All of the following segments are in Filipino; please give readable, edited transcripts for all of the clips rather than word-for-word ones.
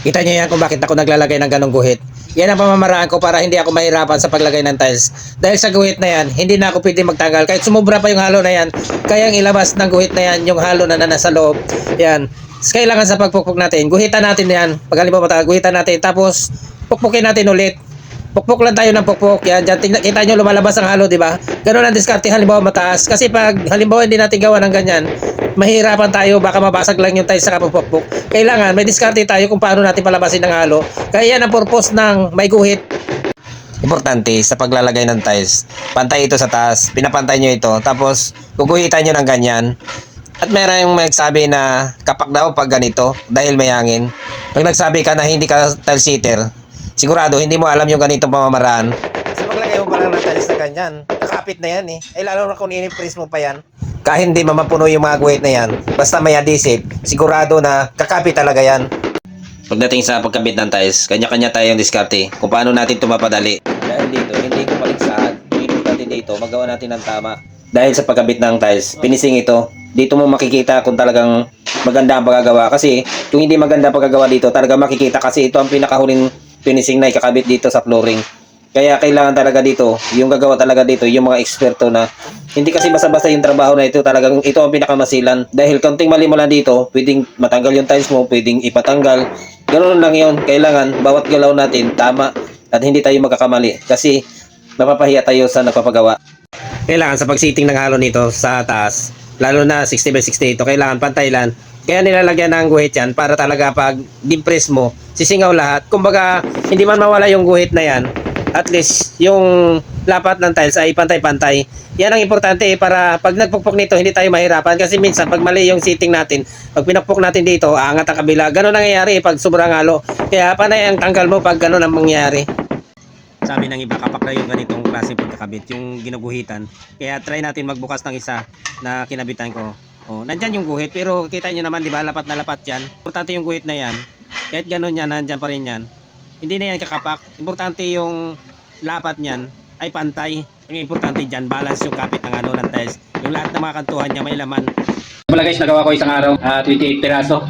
Kita niyo yan kung bakit ako naglalagay ng ganong guhit. Yan ang pamamaraan ko para hindi ako mahirapan sa paglagay ng tiles. Dahil sa guhit na yan, hindi na ako pwede magtanggal. Kahit sumubra pa yung halo na yan, kayang ilabas ng guhit na yan yung halo na nasa loob. Yan. Kailangan sa pagpukpok natin, guhitan natin yan. Pag halimbawa guhitan natin, tapos pukpukin natin ulit. Pukpok lang tayo ng pukpok. Yan, dyan, kita nyo lumalabas ang halo, di ba? Ganun ang diskarte halimbawa mataas. Kasi pag halimbawa hindi natin gawa ng ganyan, mahirapan tayo, baka mabasag lang yung tiles sa kapupukpok. Kailangan may diskarte tayo kung paano natin palabasin ng halo. Kaya yan ang purpose ng may guhit. Importante sa paglalagay ng tiles, pantay ito sa taas, pinapantay nyo ito, tapos guguhitan nyo ng ganyan. At meron yung magsabi na kapak daw pag ganito dahil may hangin. Pag nagsabi ka na hindi ka tile sitter, sigurado hindi mo alam yung ganitong pamamaraan. Kasi maglagay mo pa lang ng tiles na ganyan, kakapit na yan eh. Ay lalo na kung ini-press mo pa yan. Kahit hindi mamapuno yung mga guhit na yan, basta may adhesive, sigurado na kakapit talaga yan. Pagdating sa pagkabit ng tiles, kanya-kanya tayong diskarte kung paano natin ito mapadali. Dahil dito, hindi ko paligsahan. Pinipit natin dito, magawa natin ng tama. Dahil sa pagkabit ng tiles, finishing ito, dito mo makikita kung talagang maganda ang pagkagawa. Kasi kung hindi maganda ang pagkagawa dito, talaga makikita kasi ito ang pinakahuling finishing na ikakabit dito sa flooring. Kaya kailangan talaga dito, yung gagawa talaga dito, yung mga eksperto na hindi kasi basta-basta yung trabaho na ito, talagang ito ang pinakamasilan. Dahil kaunting mali mo lang dito, pwedeng matanggal yung tiles mo, pwedeng ipatanggal. Ganoon lang yun, kailangan bawat galaw natin tama at hindi tayo magkakamali kasi napapahiya tayo sa nagpapagawa. Kailangan sa pagsiting ng halo nito sa taas, lalo na 60 by 60 ito, kailangan pantay lang. Kaya nilalagyan ng guhit yan para talaga pag dimpress mo, sisingaw lahat. Kumbaga, hindi man mawala yung guhit na yan, at least yung lapat ng tiles ay pantay-pantay. Yan ang importante para pag nagpukpok nito hindi tayo mahirapan kasi minsan pag mali yung sitting natin, pag pinakpok natin dito, aangat ang kabila. Ganun ang nangyayari pag sobrang halo. Kaya panay ang tanggal mo pag ganun ang mangyayari. Sabi ng iba, kapak na yung ganitong klase pagkakabit, yung ginuguhitan. Kaya try natin magbukas ng isa na kinabitan ko. Oh, nandyan yung guhit pero kita nyo naman, di ba, lapat na lapat yan. Importante yung guhit na yan. Kahit ganun yan, nandyan pa rin yan. Hindi na yan kakapak. Importante yung lapat niyan ay pantay. Ang importante dyan, balance yung kapit ng ng tiles. Yung lahat ng mga kantuhan niya may laman. Wala guys, nagawa ko isang araw, 28 piraso,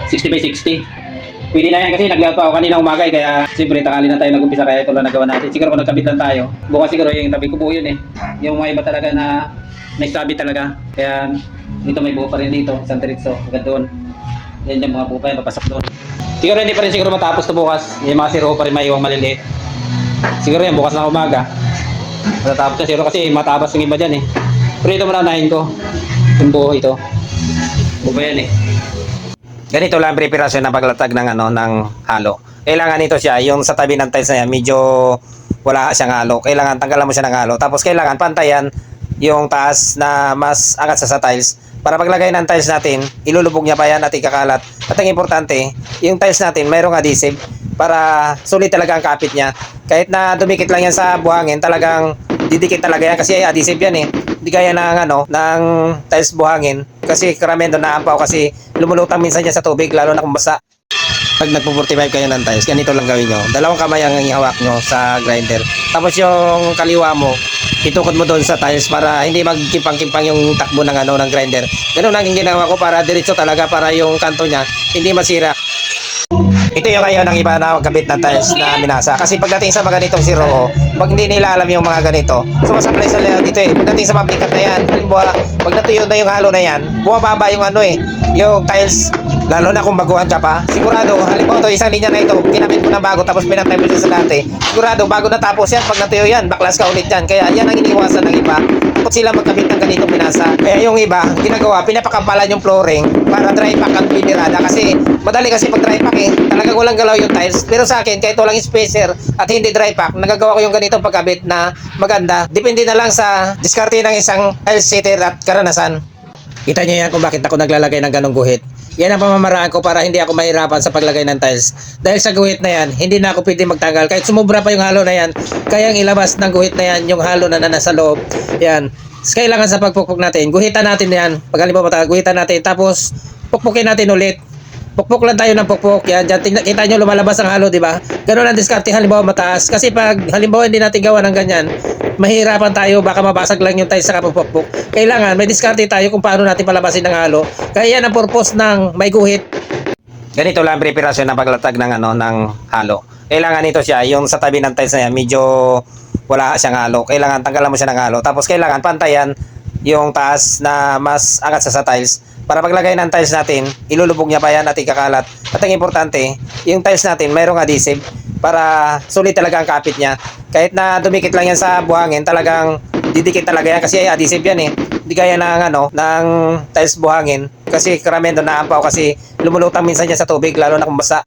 60 by 60. Pwede na yan kasi naglaot pa ako kanina umaga kaya siyempre takali na tayo nag-umpisa kaya ito lang nagawa natin. Siguro kung nagkabit lang tayo, bukas siguro yung tabi ko buo yun eh. Yung mga iba talaga na nagsabit talaga. Kaya dito may buo pa rin dito, isang diretso, hanggang doon. Yan yung mga buo pa yan, papasok doon. Siguro hindi pa rin siguro matapos to bukas. Yung mga zero pa rin maiwang maliliit. Siguro yan bukas na umaga. Matatapos na zero kasi matabas yung iba dyan eh. Pero ito mananahin ko. Yung buo ito. Buo pa yan eh. Ganito lang preparasyon ng paglatag ng ng halo. Kailangan ito siya, yung sa tabi ng tiles na yan, medyo wala siyang halo. Kailangan tanggalan mo siya ng halo. Tapos kailangan pantayan yung taas na mas angat sa tiles. Para paglagay ng tiles natin, ilulubog niya pa yan at ikakalat. At ang importante, yung tiles natin mayroong adhesive para sulit talaga ang kapit niya. Kahit na dumikit lang yan sa buhangin, talagang didikit talaga yan kasi adhesive yan eh. Hindi kaya ng tiles buhangin kasi karamihan doon naampaw kasi lumulutang minsan dyan sa tubig lalo na kung basa. Pag nagpo-45 kayo ng tiles, ganito lang gawin nyo. Dalawang kamay ang ihawak nyo sa grinder. Tapos yung kaliwa mo, itukod mo doon sa tiles para hindi magkimpang-kimpang yung takbo ng ng grinder. Ganun lang yung ginawa ko para diretso talaga para yung kanto niya hindi masira. Ito yung kayo ng iba na magkabit ng tiles na minasa. Kasi pagdating sa mga ganitong zero, pag hindi nila alam yung mga ganito, sumasablay sa layout dito eh. Pagdating sa mabigat na yan, halimbawa, pag natuyo na yung halo na yan, bumababa yung yung tiles. Lalo na kung baguhan ka pa, sigurado, halimbawa ito, isang linya na ito, kinabit mo na bago, tapos pinantay mo sa dati. Sigurado, bago natapos yan, pag natuyo yan, baklas ka ulit yan. Kaya yan ang iniwasan ng iba. Takot sila magkabit ng ganitong minasa. Kaya yung iba, ginagawa, pinapakampalan yung flooring para dry pack ang pinirada. Kasi madali kasi pag dry pack eh, talagang walang galaw yung tiles. Pero sa akin, kahit walang spacer at hindi dry pack, nagagawa ko yung ganitong pagkabit na maganda. Depende na lang sa diskarte ng isang tiles sitter at karanasan. Kita niyo yan kung bakit ako naglalagay ng ganong guhit. Yan ang pamamaraan ko para hindi ako mahirapan sa paglagay ng tiles. Dahil sa guhit na yan, hindi na ako pwede magtanggal. Kahit sumubra pa yung halo na yan, kayang ilabas ng guhit na yan yung halo na nasa loob. Yan. Kailangan sa pagpukpok natin, guhitan natin yan. Pag halimbawa guhitan natin, tapos pukpukin natin ulit. Pukpok lang tayo ng pukpok. Yan, dyan, kita nyo lumalabas ang halo, di ba? Ganun ang diskarte halimbawa mataas. Kasi pag halimbawa hindi natin gawa ng ganyan, mahirapan tayo, baka mabasag lang yung tiles sa kapupukpok. Kailangan may diskarte tayo kung paano natin palabasin ng halo. Kaya yan ang purpose ng may guhit. Ganito lang preparasyon ng paglatag ng ng halo. Kailangan nito siya, yung sa tabi ng tiles na yan, medyo wala siyang halo. Kailangan tanggalan mo siya ng halo. Tapos kailangan pantayan yung taas na mas angat sa tiles. Para paglagay ng tiles natin, ilulubog niya pa yan at ikakalat. At ang importante, yung tiles natin mayroong adhesive para sulit talaga ang kapit niya. Kahit na dumikit lang yan sa buhangin, talagang didikit talaga yan kasi adhesive yan eh. Hindi gaya ng tiles buhangin kasi karamihan doon naampaw kasi lumulutang minsan yan sa tubig lalo na kung basa.